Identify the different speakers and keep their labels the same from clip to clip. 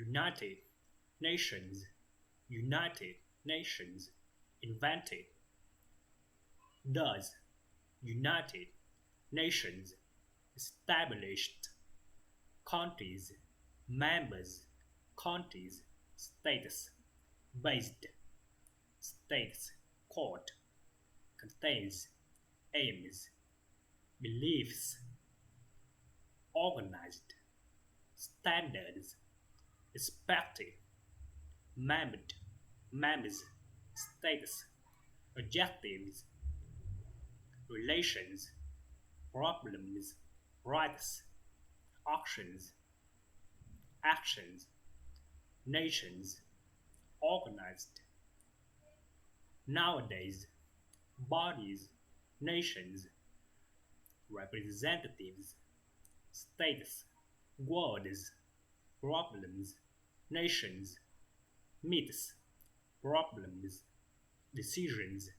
Speaker 1: United Nations, United Nations invented. Does United Nations established. Countries, members, countries, states, based, states, court, contains, aims, beliefs, organized, standards, expected, members, status, objectives, relations, problems, rights, actions, nations, organized. Nowadays, bodies, nations, representatives, states, words, problems, nations, myths, problems, decisions,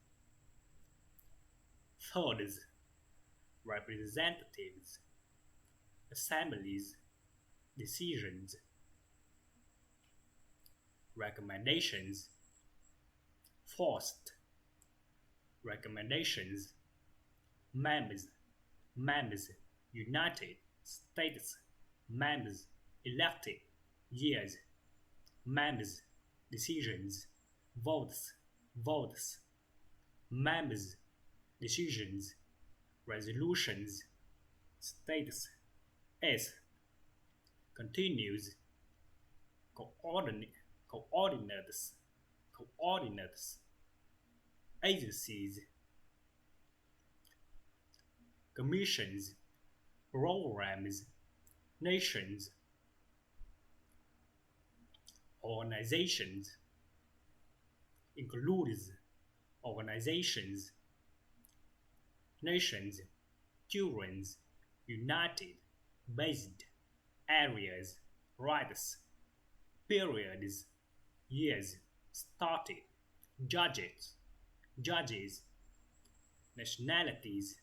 Speaker 1: thirds, representatives, assemblies, decisions, recommendations, forced, recommendations, members, United States, members, elected, years, members, decisions, votes, members, decisions, resolutions, status, is, continues, coordinates, agencies, commissions, programs, nations, organizations, includes, organizations, nations, children's, united, based, areas, rights, periods, years, started, judges, nationalities,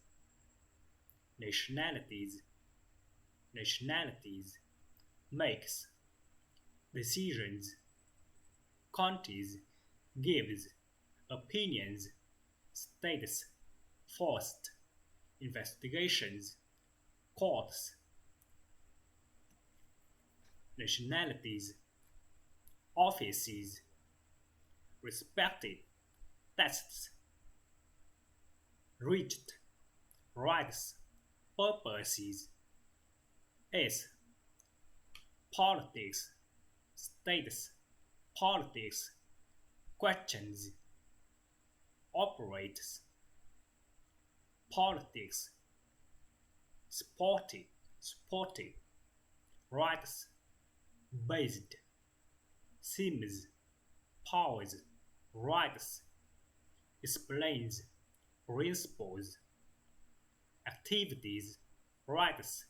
Speaker 1: makes, decisions, countries, gives, opinions, states, forced, investigations, courts, nationalities, offices, respected, tests, reached, rights, purposes, is, politics, status, politics, questions, operates, politics, supported, rights, based, seems, powers, rights, explains, principles, activities, rights,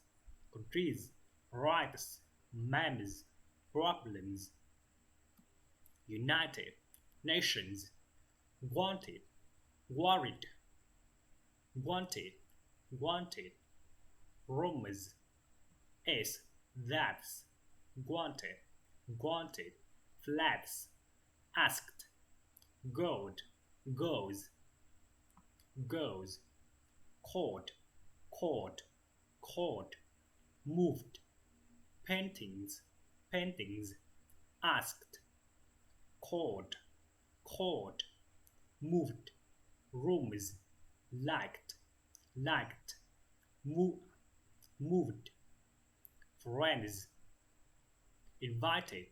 Speaker 1: countries, rights, members, problems, United Nations, wanted, worried, wanted, rumors, is, that's, wanted, flats, asked, gold, goes, court, moved, paintings, asked, court, moved, rooms, liked, moved, friends, invited,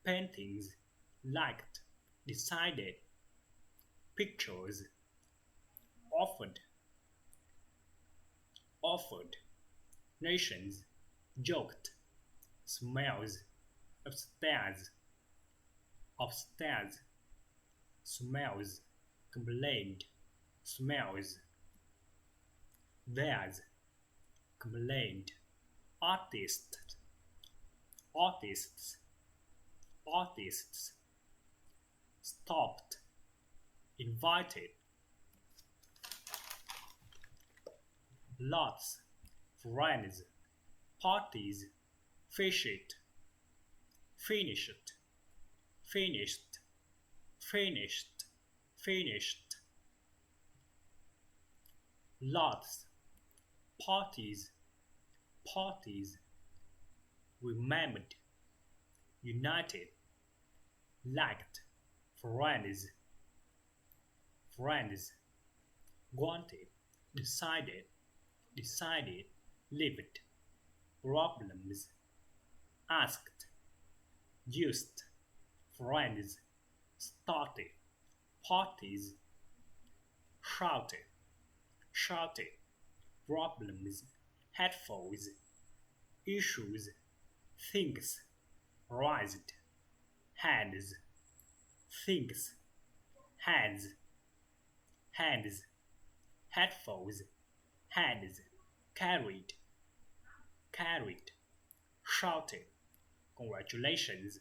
Speaker 1: paintings, liked, decided, pictures, offered, nations, joked, smells, upstairs, smells, complained, smells, theirs, complained, artists, stopped, invited, lots, friends, parties, fished, finished, finished, finished, finished. Lots, parties, parties. Remembered, united, liked, friends, friends. Wanted, decided, decided, lived, problems, asked, used, friends, started, parties, shouted, shouted, problems, headphones, issues, things, raised, hands, things, hands, hands, headphones, hands, carried, carried, shouted, congratulations,